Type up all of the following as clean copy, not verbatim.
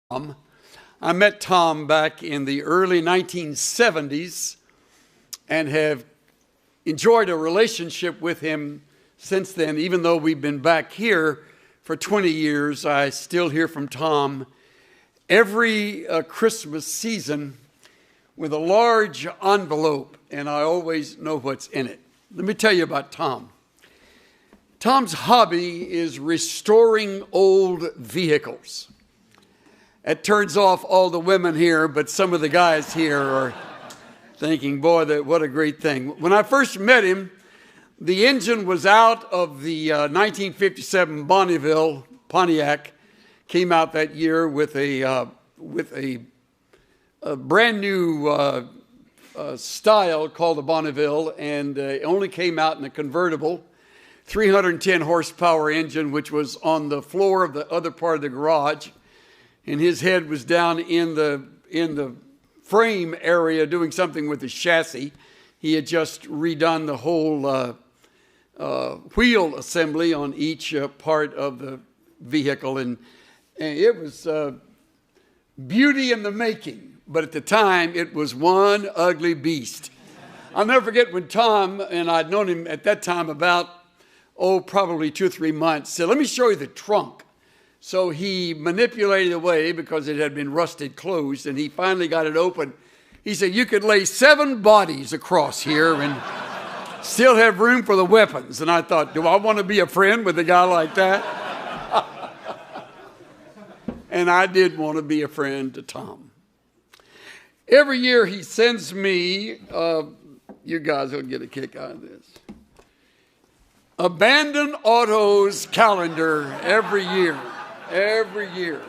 I met Tom back in the early 1970s and have enjoyed a relationship with him since then. Even though we've been back here for 20 years, I still hear from Tom every Christmas season with a large envelope, and I always know what's in it. Let me tell you about Tom. Tom's hobby is restoring old vehicles. It turns off all the women here, but some of the guys here are thinking, boy, what a great thing. When I first met him, the engine was out of the 1957 Bonneville Pontiac. Came out that year with a brand new style called the Bonneville, and it only came out in a convertible 310 horsepower engine, which was on the floor of the other part of the garage. And his head was down in the frame area doing something with the chassis. He had just redone the whole wheel assembly on each part of the vehicle. And it was beauty in the making. But at the time, it was one ugly beast. I'll never forget when Tom, and I'd known him at that time about, probably 2 or 3 months, said, let me show you the trunk. So he manipulated away because it had been rusted closed, and he finally got it open. He said, you could lay 7 bodies across here and still have room for the weapons. And I thought, do I want to be a friend with a guy like that? And I did want to be a friend to Tom. Every year he sends me, you guys will get a kick out of this, Abandoned Autos calendar every year. Every year.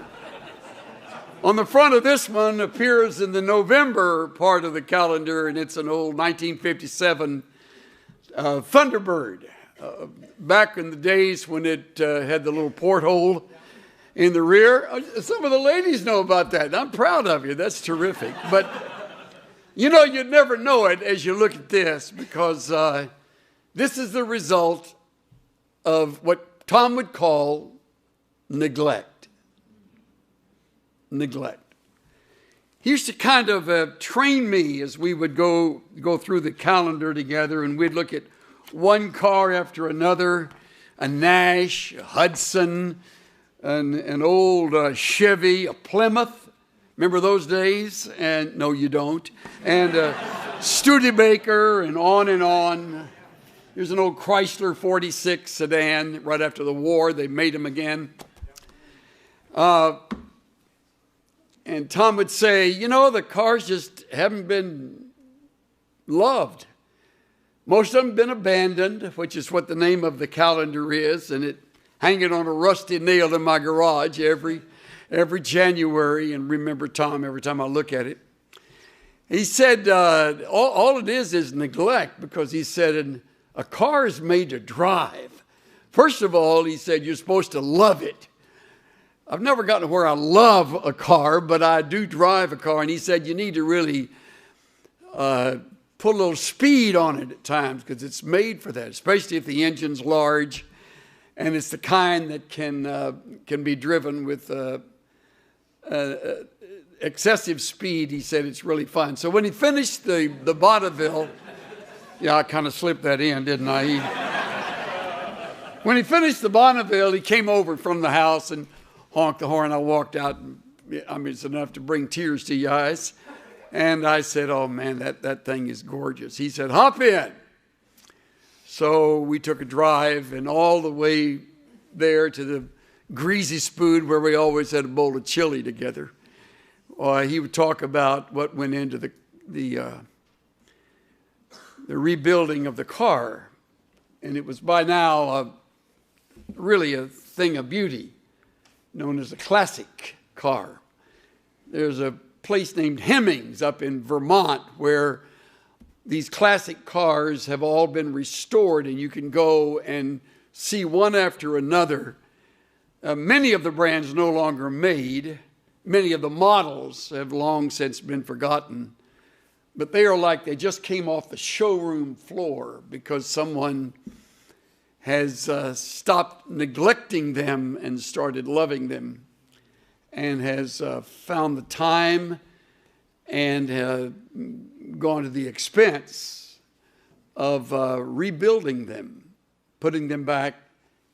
On the front of this one appears in the November part of the calendar, and it's an old 1957 Thunderbird. Back in the days when it had the little porthole in the rear. Some of the ladies know about that. I'm proud of you. That's terrific. But, you'd never know it as you look at this, because this is the result of what Tom would call neglect. Neglect. He used to kind of train me as we would go through the calendar together, and we'd look at one car after another, a Nash, a Hudson, an old Chevy, a Plymouth. Remember those days? And no, you don't. And Studebaker, and on and on. Here's an old Chrysler 46 sedan. Right after the war, they made them again. And Tom would say, the cars just haven't been loved. Most of them have been abandoned, which is what the name of the calendar is, and it hanging on a rusty nail in my garage every January, and remember Tom every time I look at it. He said, all it is neglect, because he said, a car is made to drive. First of all, he said, you're supposed to love it. I've never gotten to where I love a car, but I do drive a car. And he said, you need to really put a little speed on it at times, because it's made for that, especially if the engine's large. And it's the kind that can be driven with excessive speed. He said it's really fun. So when he finished the Bonneville, I kind of slipped that in, didn't I? When he finished the Bonneville, he came over from the house and honked the horn. I walked out, and it's enough to bring tears to your eyes. And I said, oh man, that thing is gorgeous. He said, hop in. So we took a drive, and all the way there to the Greasy Spoon, where we always had a bowl of chili together. He would talk about what went into the rebuilding of the car. And it was by now really a thing of beauty, known as a classic car. There's a place named Hemmings up in Vermont where these classic cars have all been restored, and you can go and see one after another. Many of the brands no longer made. Many of the models have long since been forgotten. But they are like they just came off the showroom floor, because someone has stopped neglecting them and started loving them. and has found the time and gone to the expense of rebuilding them, putting them back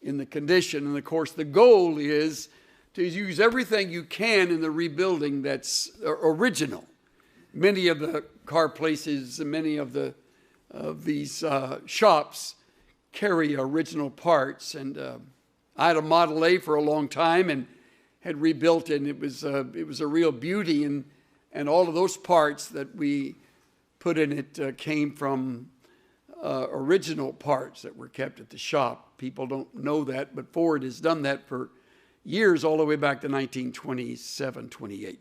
in the condition. And of course, the goal is to use everything you can in the rebuilding that's original. Many of the car places and many of these shops carry original parts. And I had a Model A for a long time and had rebuilt it, and it was a real beauty. And all of those parts that we put in it came from original parts that were kept at the shop. People don't know that, but Ford has done that for years, all the way back to 1927, 28.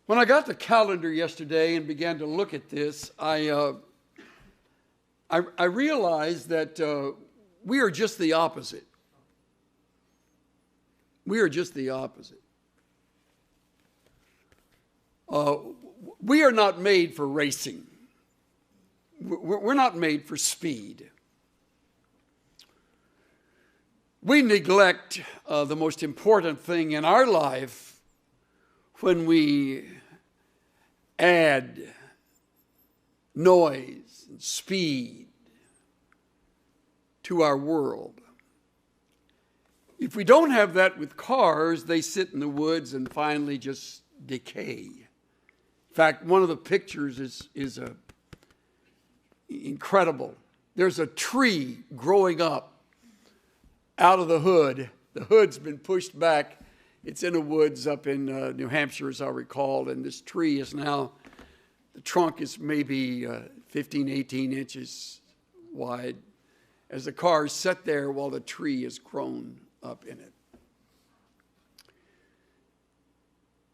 When I got the calendar yesterday and began to look at this, I realized that we are just the opposite. We are just the opposite. We are not made for racing. We're not made for speed. We neglect the most important thing in our life when we add noise and speed to our world. If we don't have that with cars, they sit in the woods and finally just decay. In fact, one of the pictures is incredible. There's a tree growing up out of the hood. The hood's been pushed back. It's in the woods up in New Hampshire, as I recall, and this tree is now, the trunk is maybe 15, 18 inches wide as the cars sit there while the tree is grown up in it.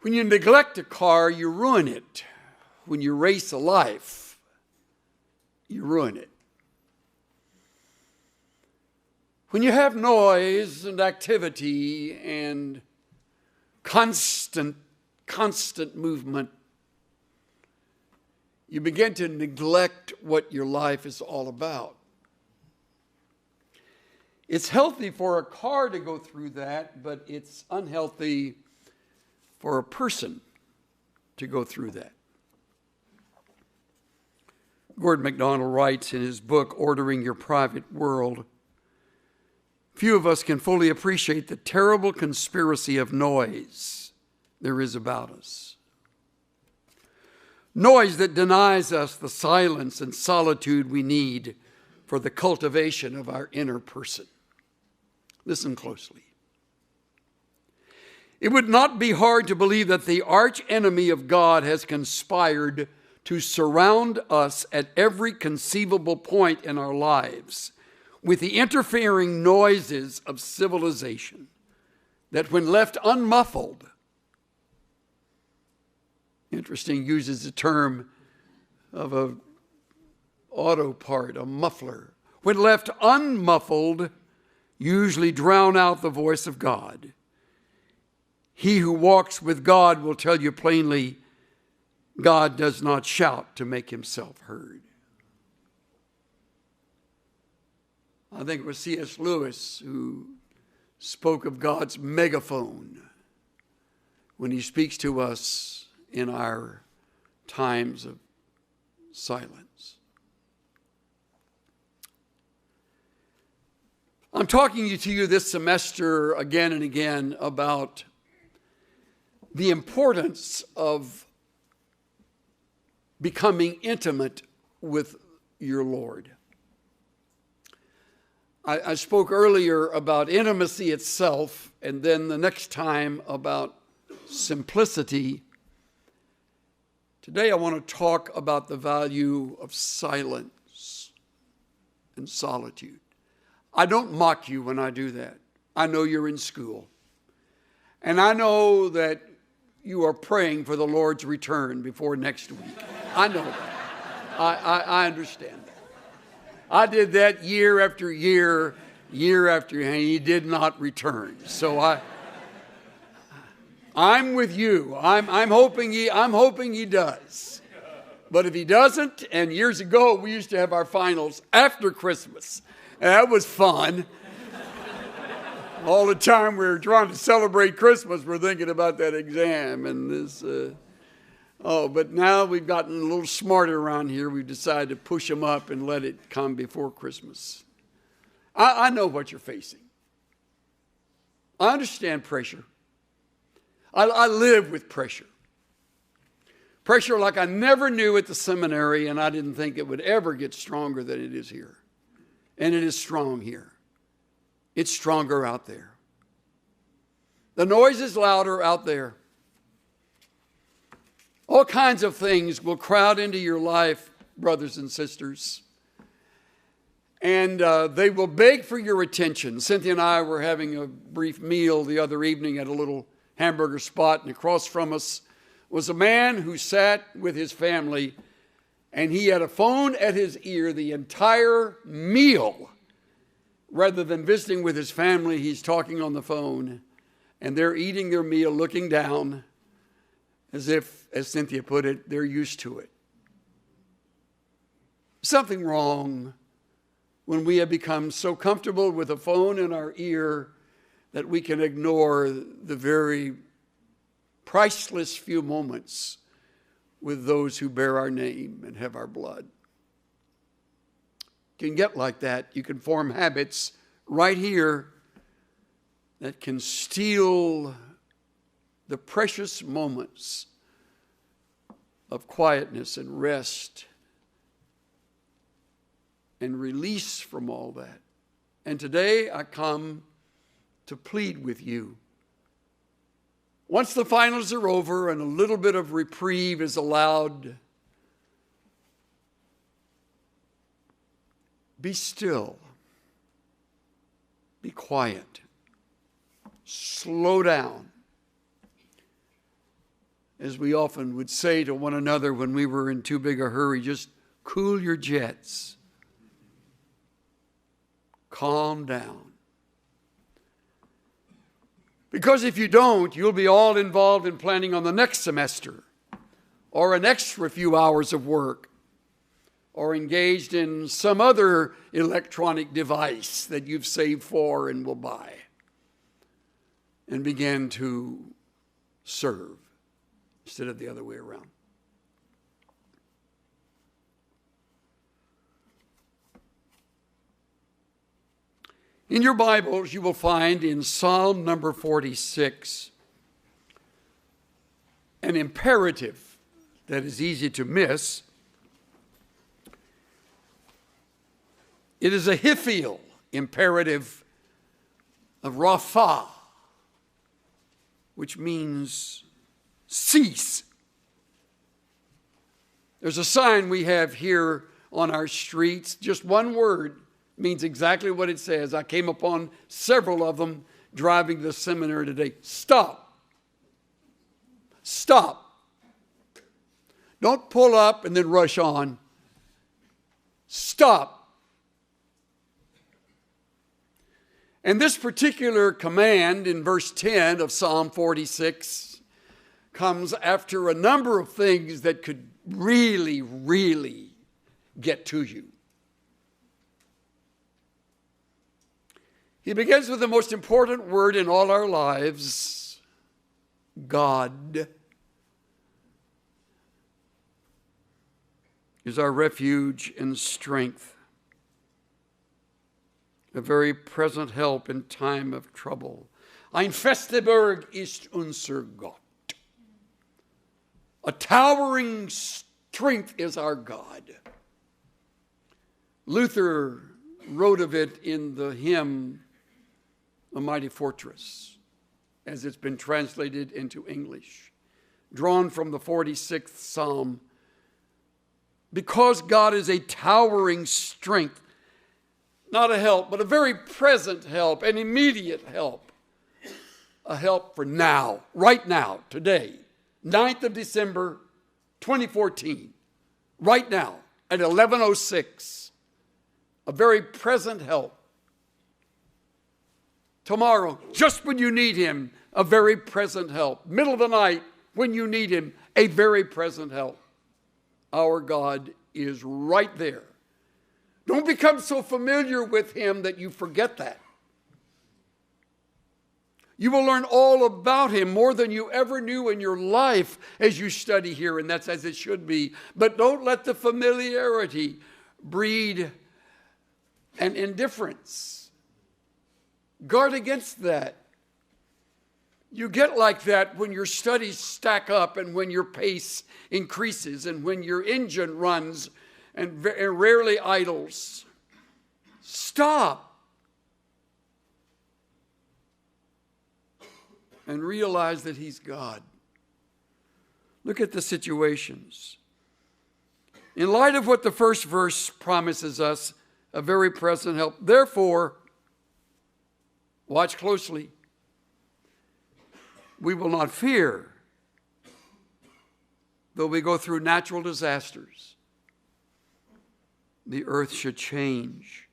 When you neglect a car, you ruin it. When you race a life, you ruin it. When you have noise and activity and constant movement, you begin to neglect what your life is all about. It's healthy for a car to go through that, but it's unhealthy for a person to go through that. Gordon MacDonald writes in his book, Ordering Your Private World, few of us can fully appreciate the terrible conspiracy of noise there is about us. Noise that denies us the silence and solitude we need for the cultivation of our inner person. Listen closely. It would not be hard to believe that the arch enemy of God has conspired to surround us at every conceivable point in our lives with the interfering noises of civilization that, when left unmuffled, interesting, uses the term of a auto part, a muffler, when left unmuffled, usually drown out the voice of God. He who walks with God will tell you plainly, God does not shout to make himself heard. I think it was C.S. Lewis who spoke of God's megaphone when he speaks to us in our times of silence. I'm talking to you this semester again and again about the importance of becoming intimate with your Lord. I spoke earlier about intimacy itself, and then the next time about simplicity. Today I want to talk about the value of silence and solitude. I don't mock you when I do that. I know you're in school. And I know that you are praying for the Lord's return before next week. I know that. I understand that. I did that year after year after year, and he did not return. So I'm with you. I'm hoping he does. But if he doesn't, and years ago we used to have our finals after Christmas, and that was fun. All the time we're trying to celebrate Christmas, we're thinking about that exam and this. But now we've gotten a little smarter around here. We've decided to push them up and let it come before Christmas. I know what you're facing. I understand pressure. I live with pressure. Pressure like I never knew at the seminary, and I didn't think it would ever get stronger than it is here. And it is strong here. It's stronger out there. The noise is louder out there. All kinds of things will crowd into your life, brothers and sisters. And they will beg for your attention. Cynthia and I were having a brief meal the other evening at a little hamburger spot, and across from us was a man who sat with his family, and he had a phone at his ear the entire meal. Rather than visiting with his family, he's talking on the phone, and they're eating their meal looking down as if, as Cynthia put it, they're used to it. Something wrong when we have become so comfortable with a phone in our ear that we can ignore the very priceless few moments with those who bear our name and have our blood. You can get like that. You can form habits right here that can steal the precious moments of quietness and rest and release from all that. And today I come to plead with you. Once the finals are over and a little bit of reprieve is allowed, be still. Be quiet. Slow down. As we often would say to one another when we were in too big a hurry, just cool your jets. Calm down. Because if you don't, you'll be all involved in planning on the next semester or an extra few hours of work or engaged in some other electronic device that you've saved for and will buy and begin to serve instead of the other way around. In your Bibles, you will find in Psalm number 46 an imperative that is easy to miss. It is a Hiphial imperative of Rapha, which means cease. There's a sign we have here on our streets, just one word means exactly what it says. I came upon several of them driving to the seminary today. Stop. Stop. Don't pull up and then rush on. Stop. And this particular command in verse 10 of Psalm 46 comes after a number of things that could really, really get to you. He begins with the most important word in all our lives, God is our refuge and strength, a very present help in time of trouble. Ein feste Burg ist unser Gott. A towering strength is our God. Luther wrote of it in the hymn, A Mighty Fortress, as it's been translated into English, drawn from the 46th Psalm. Because God is a towering strength, not a help, but a very present help, an immediate help, a help for now, right now, today, 9th of December, 2014, right now at 11:06, a very present help. Tomorrow, just when you need him, a very present help. Middle of the night, when you need him, a very present help. Our God is right there. Don't become so familiar with him that you forget that. You will learn all about him, more than you ever knew in your life as you study here, and that's as it should be. But don't let the familiarity breed an indifference. Guard against that. You get like that when your studies stack up and when your pace increases and when your engine runs and rarely idles. Stop and realize that he's God. Look at the situations. In light of what the first verse promises us, a very present help. Therefore, watch closely. We will not fear, though we go through natural disasters. The earth should change.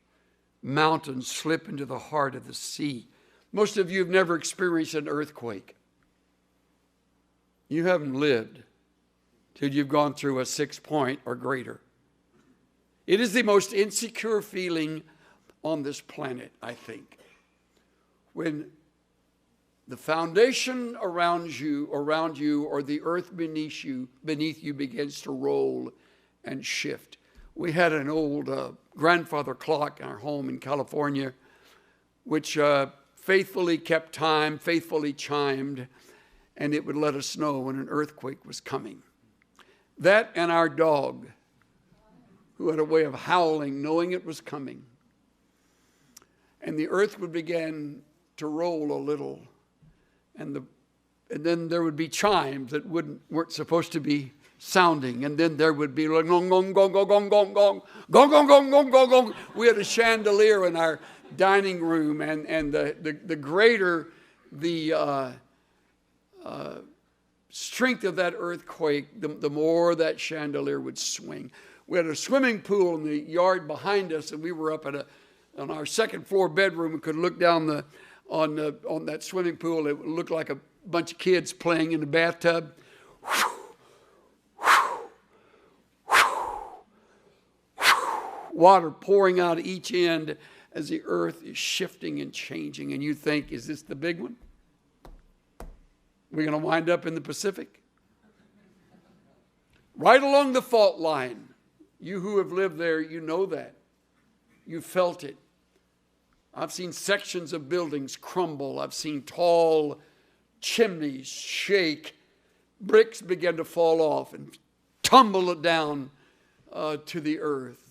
Mountains slip into the heart of the sea. Most of you have never experienced an earthquake. You haven't lived till you've gone through a 6-point or greater. It is the most insecure feeling on this planet, I think. When the foundation around you, or the earth beneath you begins to roll and shift. We had an old grandfather clock in our home in California, which faithfully kept time, faithfully chimed, and it would let us know when an earthquake was coming. That and our dog, who had a way of howling, knowing it was coming. And the earth would begin to roll a little, and then there would be chimes that weren't supposed to be sounding, and then there would be like gong gong gong gong gong gong gong gong gong gong gong gong gong. We had a chandelier in our dining room, and the greater the strength of that earthquake, the more that chandelier would swing. We had a swimming pool in the yard behind us, and we were up on our second floor bedroom. We could look down on that swimming pool. It looked like a bunch of kids playing in the bathtub. Water pouring out each end as the earth is shifting and changing. And you think, is this the big one? We're going to wind up in the Pacific? Right along the fault line. You who have lived there, you know that. You felt it. I've seen sections of buildings crumble. I've seen tall chimneys shake. Bricks begin to fall off and tumble it down to the earth.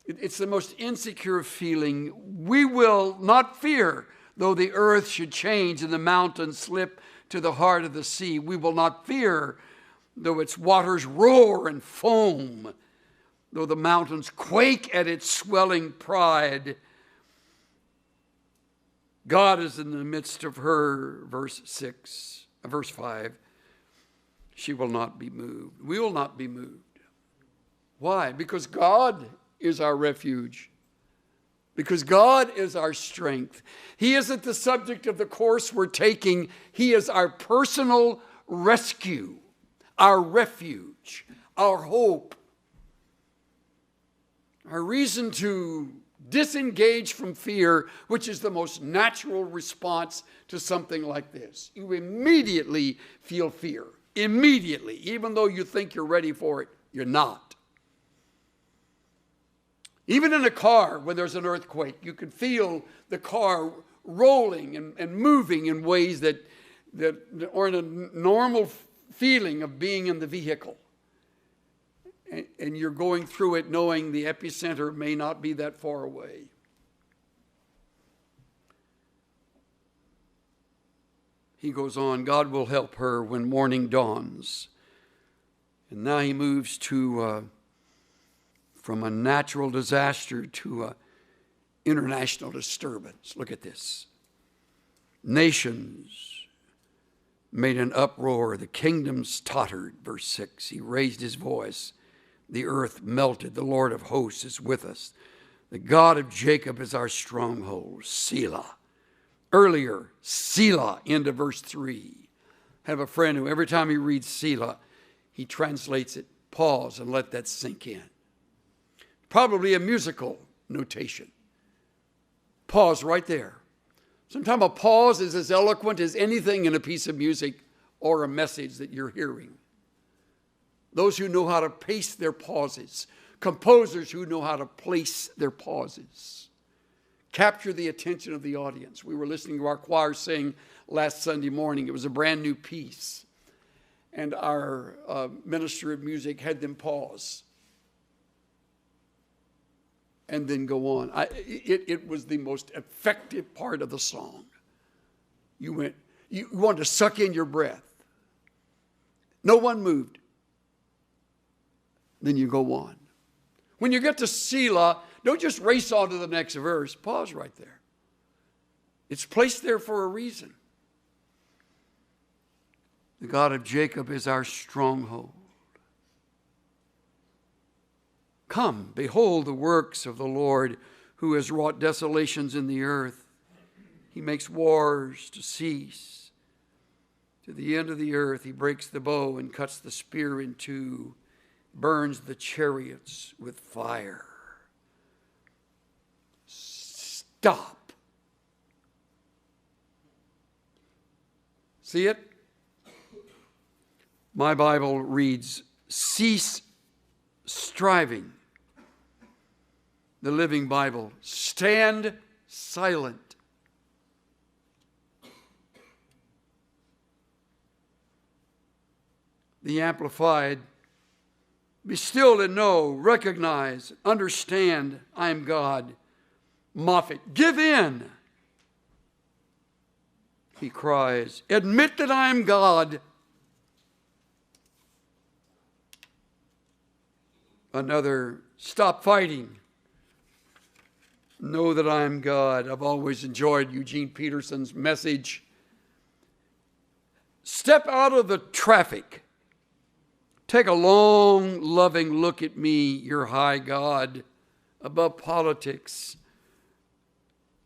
It's the most insecure feeling. We will not fear, though the earth should change and the mountains slip to the heart of the sea. We will not fear, though its waters roar and foam, though the mountains quake at its swelling pride. God is in the midst of her, verse 5. She will not be moved. We will not be moved. Why? Because God is our refuge. Because God is our strength. He isn't the subject of the course we're taking. He is our personal rescue, our refuge, our hope, our reason to disengage from fear, which is the most natural response to something like this. You immediately feel fear. Immediately. Even though you think you're ready for it, you're not. Even in a car, when there's an earthquake, you can feel the car rolling and moving in ways that aren't a normal feeling of being in the vehicle. And you're going through it knowing the epicenter may not be that far away. He goes on, God will help her when morning dawns. And now he moves to from a natural disaster to an international disturbance. Look at this. Nations made an uproar. The kingdoms tottered. Verse 6. He raised his voice. The earth melted. The Lord of hosts is with us. The God of Jacob is our stronghold. Selah. Earlier, Selah, into verse 3. I have a friend who every time he reads Selah, he translates it, pause and let that sink in. Probably a musical notation. Pause right there. Sometimes a pause is as eloquent as anything in a piece of music or a message that you're hearing. Those who know how to pace their pauses, composers who know how to place their pauses, capture the attention of the audience. We were listening to our choir sing last Sunday morning. It was a brand new piece. And our minister of music had them pause and then go on. It was the most effective part of the song. You wanted to suck in your breath. No one moved. Then you go on. When you get to Selah, don't just race on to the next verse. Pause right there. It's placed there for a reason. The God of Jacob is our stronghold. Come, behold the works of the Lord, who has wrought desolations in the earth. He makes wars to cease. To the end of the earth, he breaks the bow and cuts the spear in two, burns the chariots with fire. Stop. See it? My Bible reads, cease striving. The Living Bible, stand silent. The Amplified, be still and know, recognize, understand, I am God. Moffat, give in. He cries, admit that I am God. Another, stop fighting. Know that I am God. I've always enjoyed Eugene Peterson's message. Step out of the traffic. Take a long, loving look at me, your high God, above politics,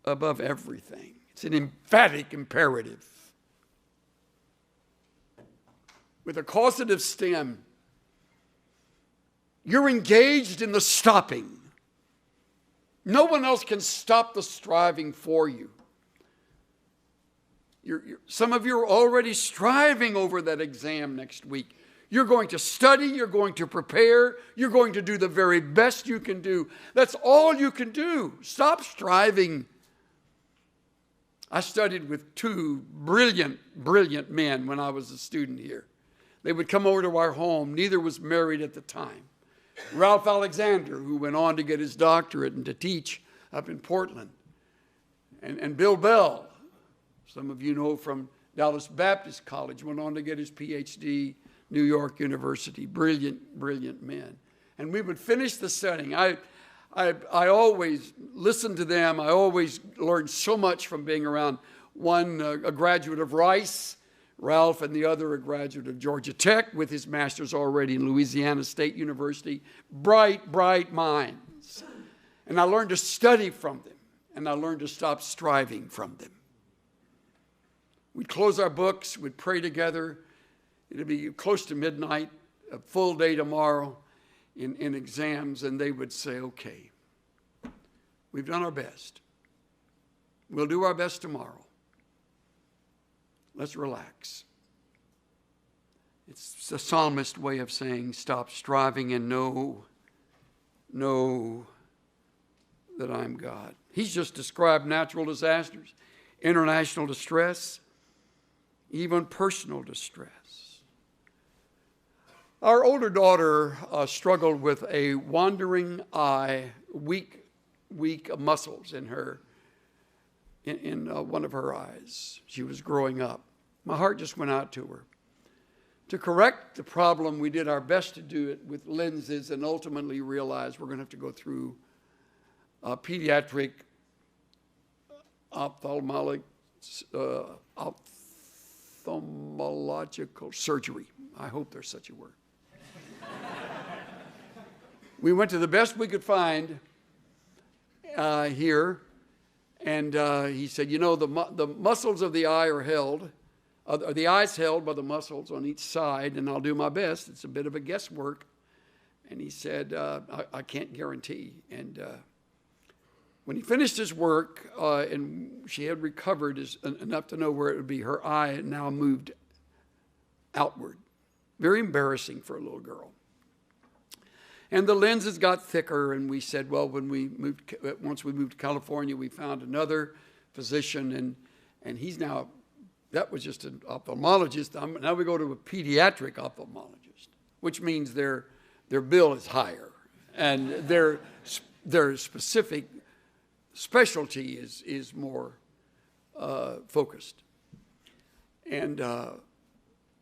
above everything. It's an emphatic imperative. With a causative stem, you're engaged in the stopping. No one else can stop the striving for you. Some of you are already striving over that exam next week. You're going to study, you're going to prepare, you're going to do the very best you can do. That's all you can do. Stop striving. I studied with two brilliant men when I was a student here. They would come over to our home. Neither was married at the time. Ralph Alexander, who went on to get his doctorate and to teach up in Portland. And Bill Bell, some of you know from Dallas Baptist College, went on to get his PhD, New York University. Brilliant men. And we would finish the setting. I always listened to them. I always learned so much from being around one, a graduate of Rice, Ralph, and the other a graduate of Georgia Tech with his master's already in Louisiana State University. Bright minds. And I learned to study from them, and I learned to stop striving from them. We'd close our books, we'd pray together. It'd be close to midnight, a full day tomorrow in exams, and they would say, okay, we've done our best. We'll do our best tomorrow. Let's relax. It's the psalmist way of saying, stop striving and know that I'm God. He's just described natural disasters, international distress, even personal distress. Our older daughter struggled with a wandering eye, weak muscles in her, in one of her eyes. She was growing up. My heart just went out to her. To correct the problem, we did our best to do it with lenses and ultimately realized we're going to have to go through pediatric ophthalmological surgery. I hope there's such a word. We went to the best we could find here, and he said, you know, the muscles of the eye are held, the eye's held by the muscles on each side, and I'll do my best. It's a bit of a guesswork. And he said, I can't guarantee. And When he finished his work, and she had recovered enough to know where it would be, her eye now moved outward. Very embarrassing for a little girl. And the lenses got thicker, and we said, well, once we moved to California, we found another physician, and he's now, that was just an ophthalmologist. Now we go to a pediatric ophthalmologist, which means their bill is higher, and their specific specialty is more focused. And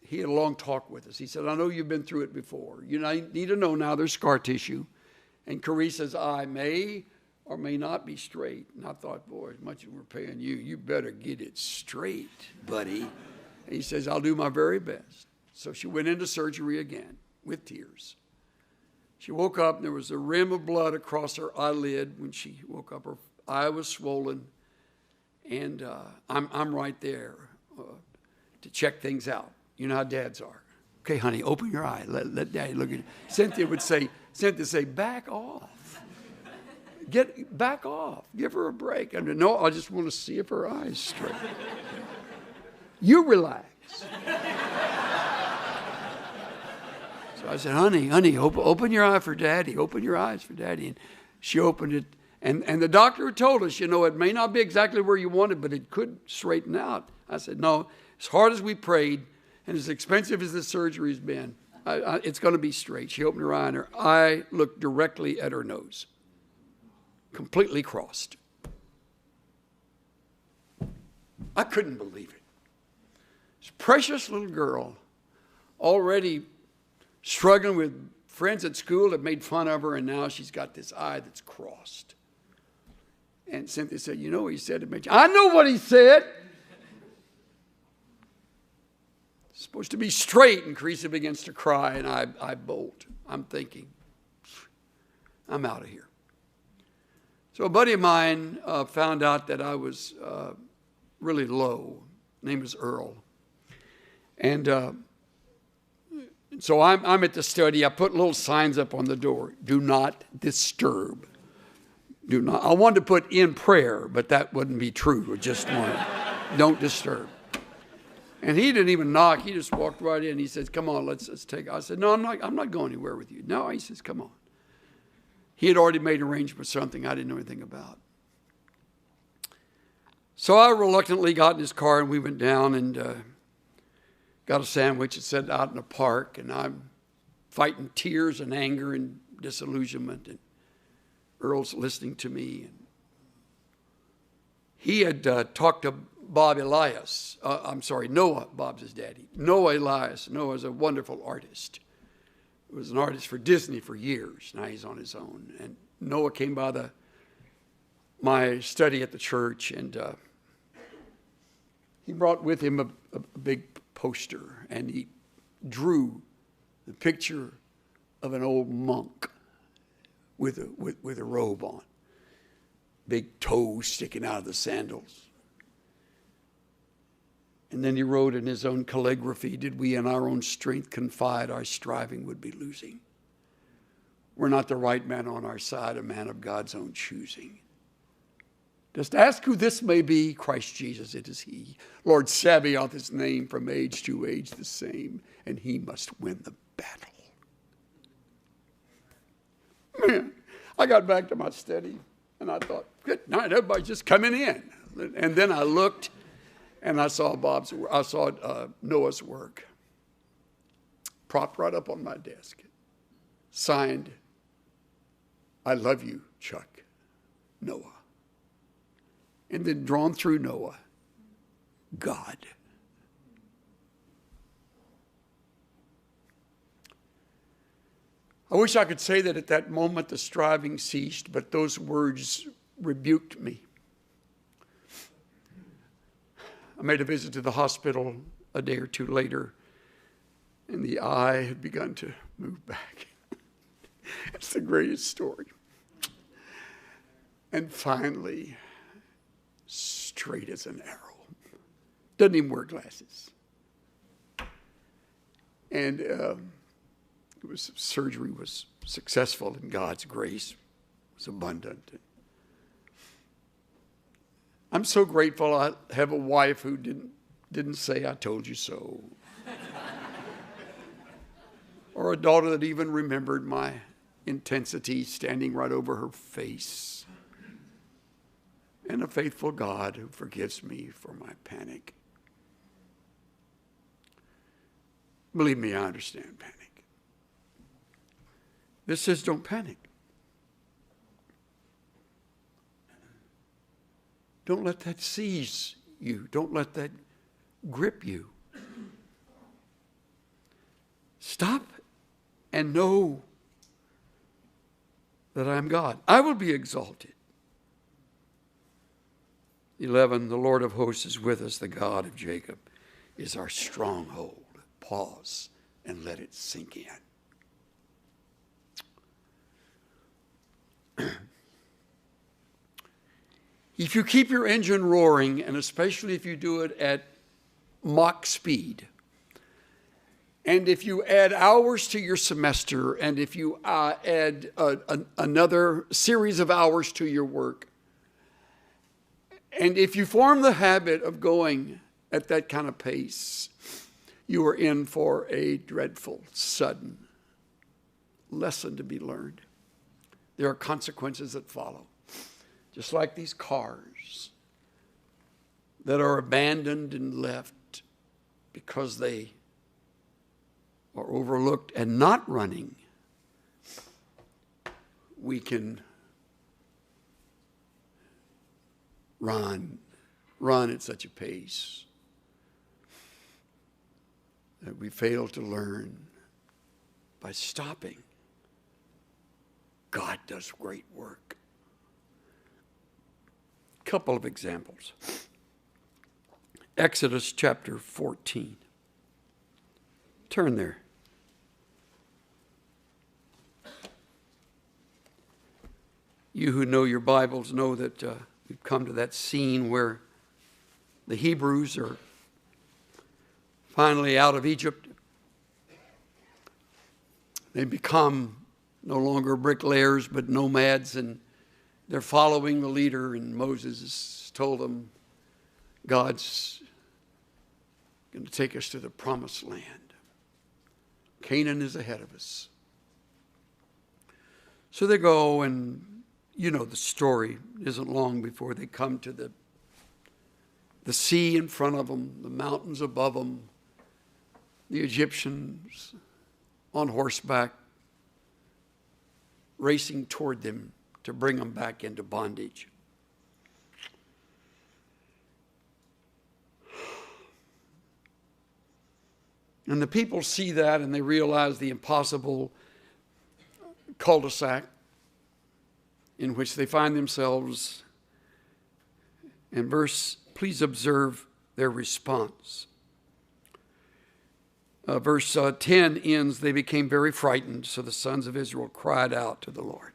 he had a long talk with us. He said, I know you've been through it before. You need to know now there's scar tissue. And Carissa's eye may or may not be straight. And I thought, boy, as much as we're paying you, you better get it straight, buddy. And he says, I'll do my very best. So she went into surgery again with tears. She woke up, and there was a rim of blood across her eyelid. When she woke up, her eye was swollen. And I'm right there to check things out. You know how dads are. Okay, honey, open your eye. Let daddy look at you. Cynthia would say, back off. Back off. Give her a break. And no, I just want to see if her eye's straight. You relax. So I said, honey, open your eye for daddy. Open your eyes for daddy. And she opened it. And the doctor told us, it may not be exactly where you want it, but it could straighten out. I said, no, as hard as we prayed, and as expensive as the surgery's been, it's going to be straight. She opened her eye, and her eye looked directly at her nose, completely crossed. I couldn't believe it. This precious little girl, already struggling with friends at school that made fun of her, and now she's got this eye that's crossed. And Cynthia said, you know what he said to me? I know what he said. It's supposed to be straight, and Carissa begins to cry, and I bolt. I'm thinking, I'm out of here. So a buddy of mine found out that I was really low. His name is Earl. And so I'm at the study. I put little signs up on the door. Do not disturb. Do not. I wanted to put in prayer, but that wouldn't be true. Just wanted, don't disturb. And he didn't even knock. He just walked right in. He says, come on, let's take it. I said, no, I'm not going anywhere with you. No, he says, come on. He had already made arrangements for something I didn't know anything about. So I reluctantly got in his car, and we went down and got a sandwich and sat out in the park. And I'm fighting tears and anger and disillusionment. And Earl's listening to me. And he had talked to Noah, Bob's his daddy. Noah Elias. Noah's a wonderful artist. He was an artist for Disney for years. Now he's on his own. And Noah came by my study at the church, and he brought with him a big poster, and he drew the picture of an old monk with a robe on, big toes sticking out of the sandals. And then he wrote in his own calligraphy, did we in our own strength confide, our striving would be losing. We're not the right man on our side, a man of God's own choosing. Just ask who this may be, Christ Jesus, it is he. Lord Sabaoth, his name, from age to age the same, and he must win the battle. Man, I got back to my study, and I thought, good night, everybody's just coming in. And then I looked, and I saw Noah's work propped right up on my desk. Signed, I love you, Chuck, Noah. And then drawn through Noah, God. I wish I could say that at that moment the striving ceased, but those words rebuked me. I made a visit to the hospital a day or two later, and the eye had begun to move back. It's the greatest story. And finally, straight as an arrow. Doesn't even wear glasses. And surgery was successful, and God's grace was abundant. I'm so grateful I have a wife who didn't say, "I told you so." Or a daughter that even remembered my intensity standing right over her face. And a faithful God who forgives me for my panic. Believe me, I understand panic. This says don't panic. Don't let that seize you. Don't let that grip you. Stop and know that I am God. I will be exalted. 11, the Lord of hosts is with us. The God of Jacob is our stronghold. Pause and let it sink in. If you keep your engine roaring, and especially if you do it at Mach speed, and if you add hours to your semester, and if you add another series of hours to your work, and if you form the habit of going at that kind of pace, you are in for a dreadful, sudden lesson to be learned. There are consequences that follow. Just like these cars that are abandoned and left because they are overlooked and not running, we can run at such a pace that we fail to learn by stopping. God does great work. Couple of examples. Exodus chapter 14. Turn there. You who know your Bibles know that we've come to that scene where the Hebrews are finally out of Egypt. They become no longer bricklayers but nomads, and they're following the leader, and Moses told them, God's going to take us to the promised land. Canaan is ahead of us. So they go, and you know the story. It isn't long before they come to the sea in front of them, the mountains above them, the Egyptians on horseback racing toward them to bring them back into bondage. And the people see that, and they realize the impossible cul-de-sac in which they find themselves. And please observe their response. Verse 10 ends, they became very frightened, so the sons of Israel cried out to the Lord.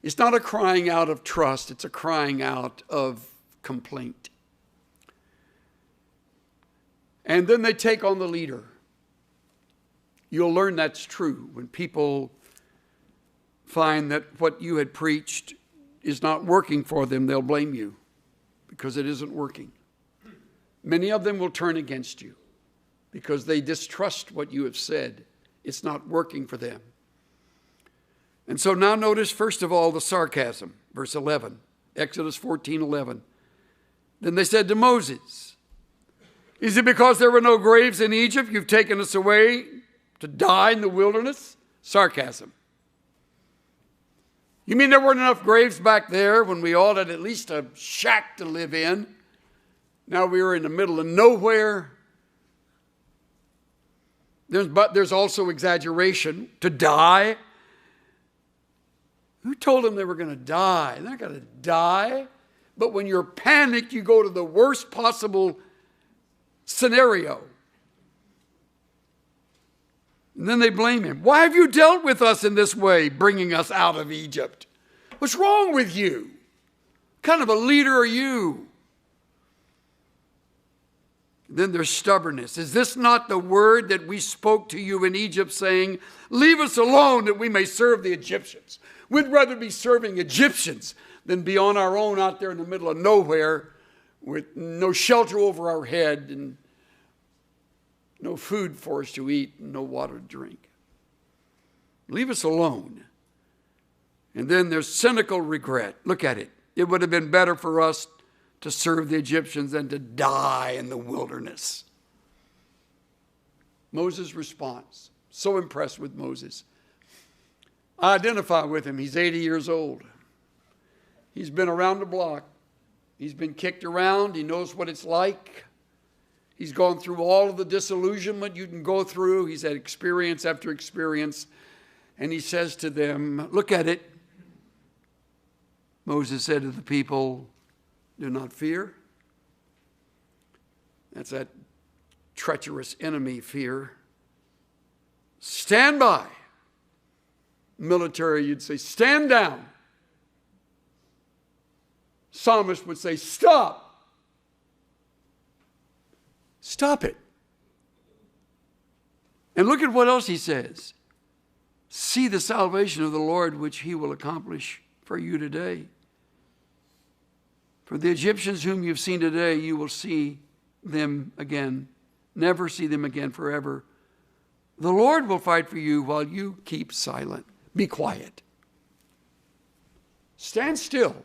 It's not a crying out of trust, it's a crying out of complaint. And then they take on the leader. You'll learn that's true when people find that what you had preached is not working for them. They'll blame you because it isn't working. Many of them will turn against you because they distrust what you have said. It's not working for them. And so now notice, first of all, the sarcasm. Verse 11, Exodus 14:11. Then they said to Moses, is it because there were no graves in Egypt you've taken us away to die in the wilderness? Sarcasm. You mean there weren't enough graves back there when we all had at least a shack to live in? Now we were in the middle of nowhere. But there's also exaggeration. To die. Who told them they were going to die? They're not going to die. But when you're panicked, you go to the worst possible scenario. And then they blame him. Why have you dealt with us in this way, bringing us out of Egypt? What's wrong with you? What kind of a leader are you? Then there's stubbornness. Is this not the word that we spoke to you in Egypt, saying, leave us alone that we may serve the Egyptians? We'd rather be serving Egyptians than be on our own out there in the middle of nowhere with no shelter over our head and no food for us to eat and no water to drink. Leave us alone. And then there's cynical regret. Look at it. It would have been better for us to serve the Egyptians than to die in the wilderness. Moses' response. So impressed with Moses. I identify with him. He's 80 years old. He's been around the block. He's been kicked around. He knows what it's like. He's gone through all of the disillusionment you can go through. He's had experience after experience. And he says to them, look at it. Moses said to the people, do not fear. That's that treacherous enemy fear. Stand by. Military, you'd say, stand down. Psalmist would say, stop. Stop it. And look at what else he says. See the salvation of the Lord, which he will accomplish for you today. For the Egyptians whom you've seen today, you will see them again. Never see them again forever. The Lord will fight for you while you keep silent. Be quiet. Stand still.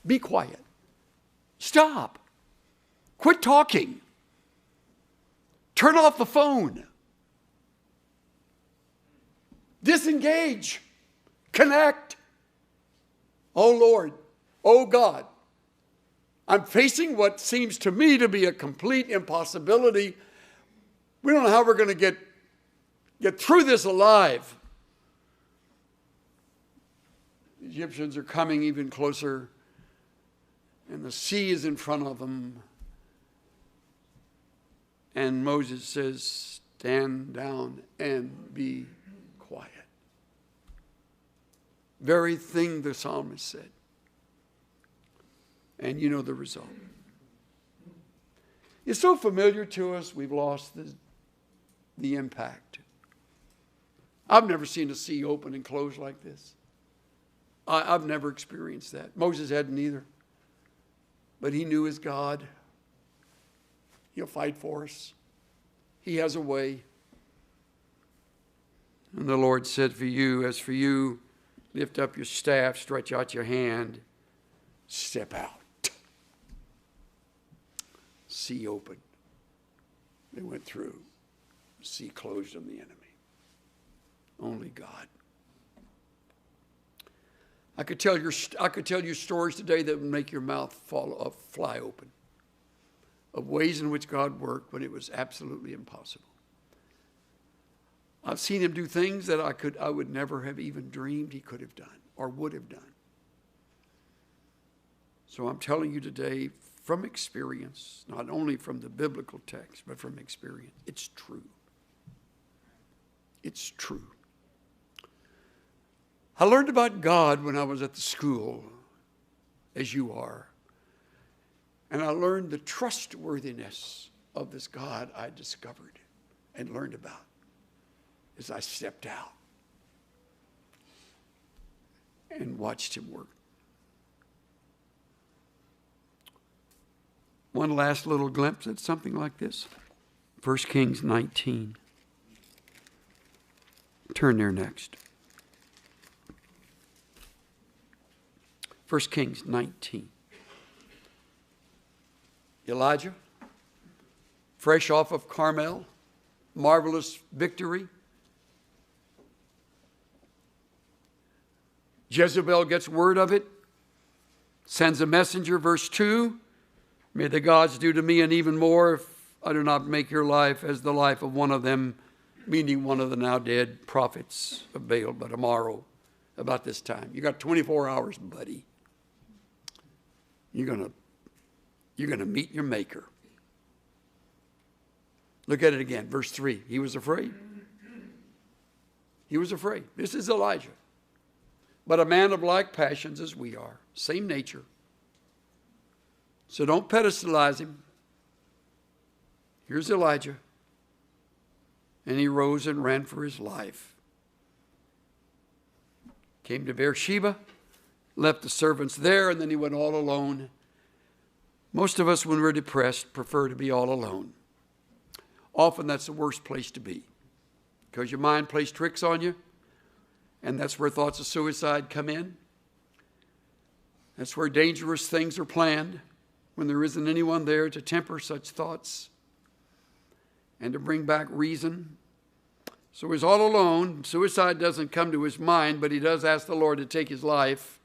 Be quiet. Stop. Quit talking. Turn off the phone. Disengage. Connect. Oh Lord. Oh God. I'm facing what seems to me to be a complete impossibility. We don't know how we're going to get through this alive. The Egyptians are coming even closer, and the sea is in front of them. And Moses says, stand down and be quiet. Very thing the psalmist said. And you know the result. It's so familiar to us, we've lost the impact. I've never seen a sea open and close like this. I've never experienced that. Moses hadn't either. But he knew his God. He'll fight for us. He has a way. And the Lord said, as for you, lift up your staff, stretch out your hand, step out. Sea opened. They went through. Sea closed on the enemy. Only God. I could tell you stories today that would make your mouth fly open of ways in which God worked when it was absolutely impossible. I've seen him do things that I would never have even dreamed he could have done or would have done. So I'm telling you today from experience, not only from the biblical text, but from experience, it's true. It's true. I learned about God when I was at the school, as you are. And I learned the trustworthiness of this God I discovered and learned about as I stepped out and watched him work. One last little glimpse at something like this. 1 Kings 19. Turn there next. 1 Kings 19. Elijah, fresh off of Carmel, marvelous victory. Jezebel gets word of it, sends a messenger, verse 2. May the gods do to me and even more if I do not make your life as the life of one of them, meaning one of the now dead prophets of Baal. But tomorrow, about this time, you got 24 hours, buddy. You're gonna meet your maker. Look at it again, verse 3. He was afraid. He was afraid. This is Elijah. But a man of like passions as we are, same nature. So don't pedestalize him. Here's Elijah. And he rose and ran for his life. Came to Beersheba, left the servants there, and then he went all alone. Most of us, when we're depressed, prefer to be all alone. Often that's the worst place to be, because your mind plays tricks on you, and that's where thoughts of suicide come in. That's where dangerous things are planned, when there isn't anyone there to temper such thoughts and to bring back reason. So he's all alone. Suicide doesn't come to his mind, but he does ask the Lord to take his life.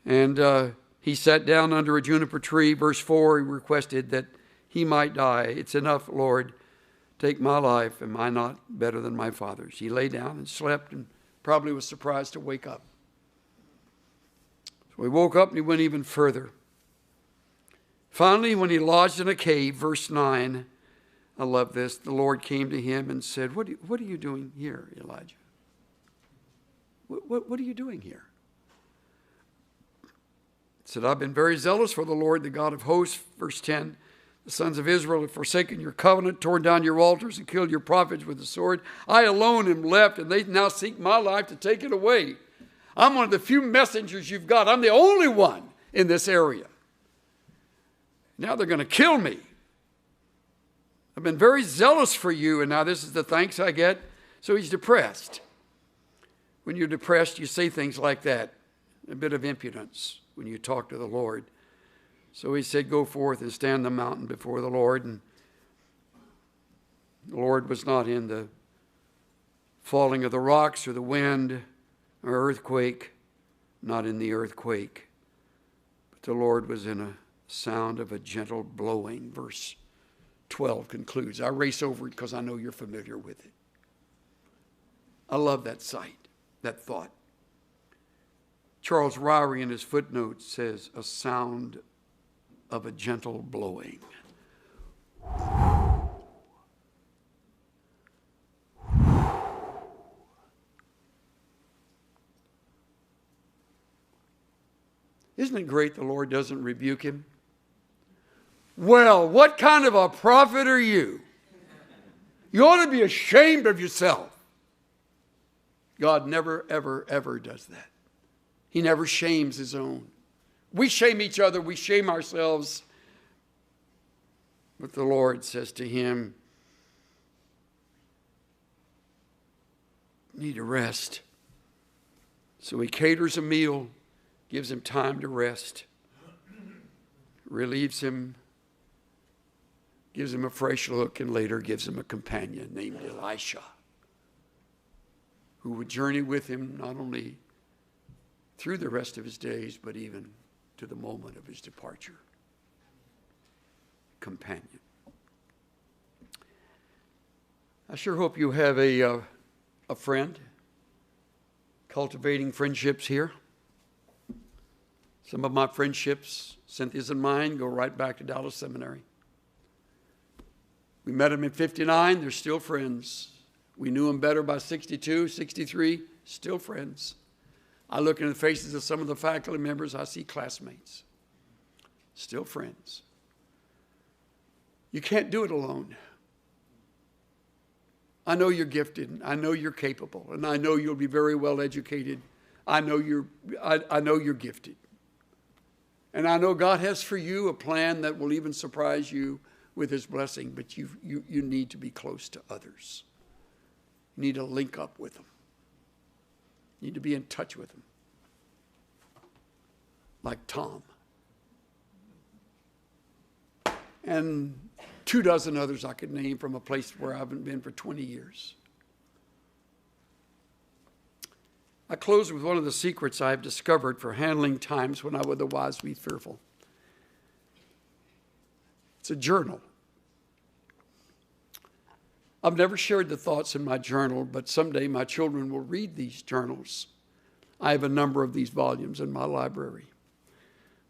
And he sat down under a juniper tree. Verse 4, he requested that he might die. It's enough, Lord. Take my life. Am I not better than my father's? He lay down and slept and probably was surprised to wake up. So he woke up and he went even further. Finally, when he lodged in a cave, verse 9, I love this. The Lord came to him and said, What are you doing here, Elijah? What are you doing here? He said, I've been very zealous for the Lord, the God of hosts. Verse 10, the sons of Israel have forsaken your covenant, torn down your altars, and killed your prophets with the sword. I alone am left, and they now seek my life to take it away. I'm one of the few messengers you've got. I'm the only one in this area. Now they're going to kill me. I've been very zealous for you, and now this is the thanks I get. So he's depressed. When you're depressed, you say things like that, a bit of impudence when you talk to the Lord. So he said, go forth and stand the mountain before the Lord. And the Lord was not in the falling of the rocks or the wind or earthquake, not in the earthquake. But the Lord was in a sound of a gentle blowing. Verse 12 concludes. I race over it because I know you're familiar with it. I love that sight, that thought. Charles Ryrie in his footnote says, a sound of a gentle blowing. Isn't it great the Lord doesn't rebuke him? Well, what kind of a prophet are you? You ought to be ashamed of yourself. God never, ever, ever does that. He never shames his own. We shame each other. We shame ourselves. But the Lord says to him, you need to rest. So he caters a meal, gives him time to rest, relieves him, gives him a fresh look, and later gives him a companion named Elisha, who would journey with him not only through the rest of his days, but even to the moment of his departure. Companion. I sure hope you have a friend. Cultivating friendships here. Some of my friendships, Cynthia's and mine, go right back to Dallas Seminary. We met them in 59, they're still friends. We knew them better by 62, 63, still friends. I look in the faces of some of the faculty members, I see classmates, still friends. You can't do it alone. I know you're gifted, I know you're capable, and I know you'll be very well educated. I know you're gifted. And I know God has for you a plan that will even surprise you with his blessing, but you need to be close to others. You need to link up with them. You need to be in touch with them. Like Tom. And 24 others I could name from a place where I haven't been for 20 years. I close with one of the secrets I have discovered for handling times when I would otherwise be fearful. It's a journal. I've never shared the thoughts in my journal, but someday my children will read these journals. I have a number of these volumes in my library.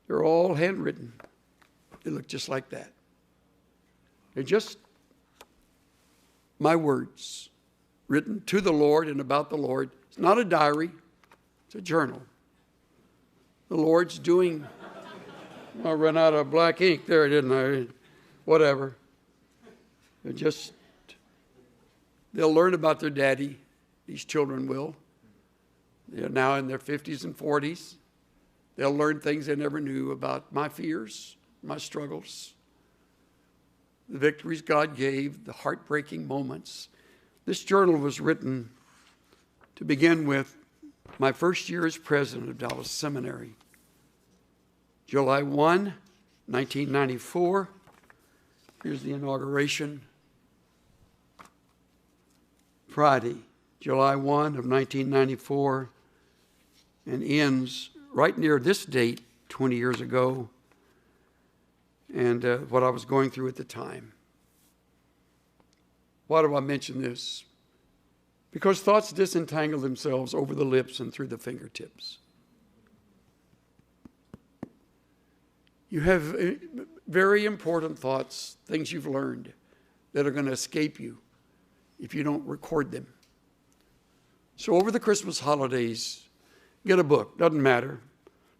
They're all handwritten. They look just like that. They're just my words, written to the Lord and about the Lord. It's not a diary. It's a journal. The Lord's doing... I ran out of black ink there, didn't I? Whatever. They'll learn about their daddy. These children will. They're now in their 50s and 40s. They'll learn things they never knew about my fears, my struggles, the victories God gave, the heartbreaking moments. This journal was written to begin with my first year as president of Dallas Seminary. July 1, 1994. Here's the inauguration. Friday, July 1 of 1994, and ends right near this date 20 years ago, and what I was going through at the time. Why do I mention this? Because thoughts disentangle themselves over the lips and through the fingertips. You have very important thoughts, things you've learned that are going to escape you if you don't record them. So over the Christmas holidays, get a book. Doesn't matter.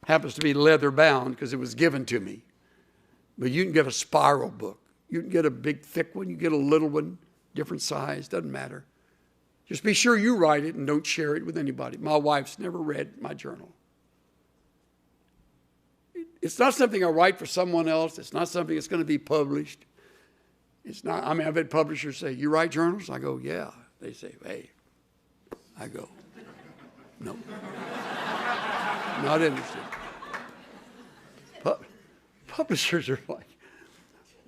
Happens to be leather bound because it was given to me. But you can get a spiral book. You can get a big, thick one. You get a little one, different size. Doesn't matter. Just be sure you write it and don't share it with anybody. My wife's never read my journal. It's not something I write for someone else. It's not something that's going to be published. It's not. I mean, I've had publishers say, "You write journals?" I go, "Yeah." They say, "Hey." I go, "No." Not interested. Publishers are like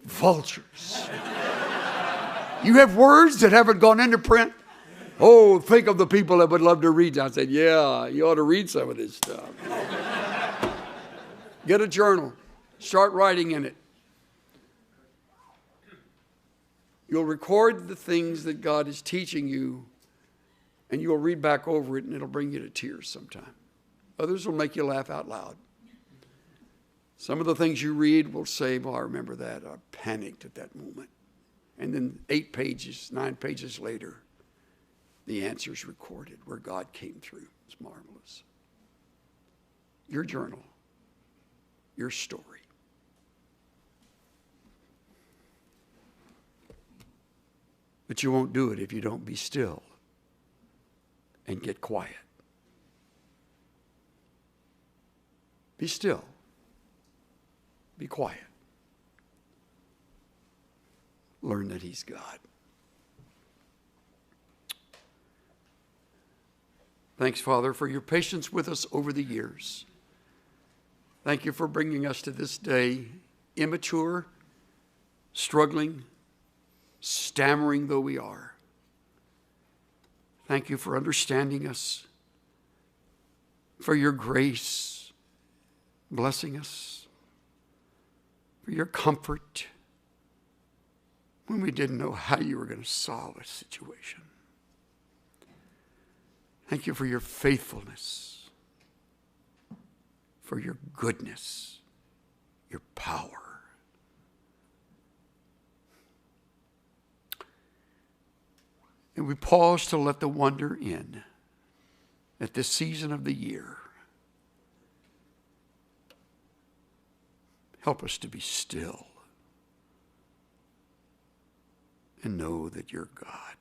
vultures. You have words that haven't gone into print? Oh, think of the people that would love to read. I said, yeah, you ought to read some of this stuff. Get a journal. Start writing in it. You'll record the things that God is teaching you, and you'll read back over it, and it'll bring you to tears sometime. Others will make you laugh out loud. Some of the things you read will say, well, I remember that. I panicked at that moment. And then 8 pages, 9 pages later, the answer's recorded where God came through. It's marvelous. Your journal, your story. But you won't do it if you don't be still and get quiet. Be still. Be quiet. Learn that He's God. Thanks, Father, for your patience with us over the years. Thank you for bringing us to this day, immature, struggling, stammering though we are. Thank you for understanding us, for your grace, blessing us, for your comfort when we didn't know how you were going to solve a situation. Thank you for your faithfulness, for your goodness, your power. And we pause to let the wonder in at this season of the year. Help us to be still and know that you're God.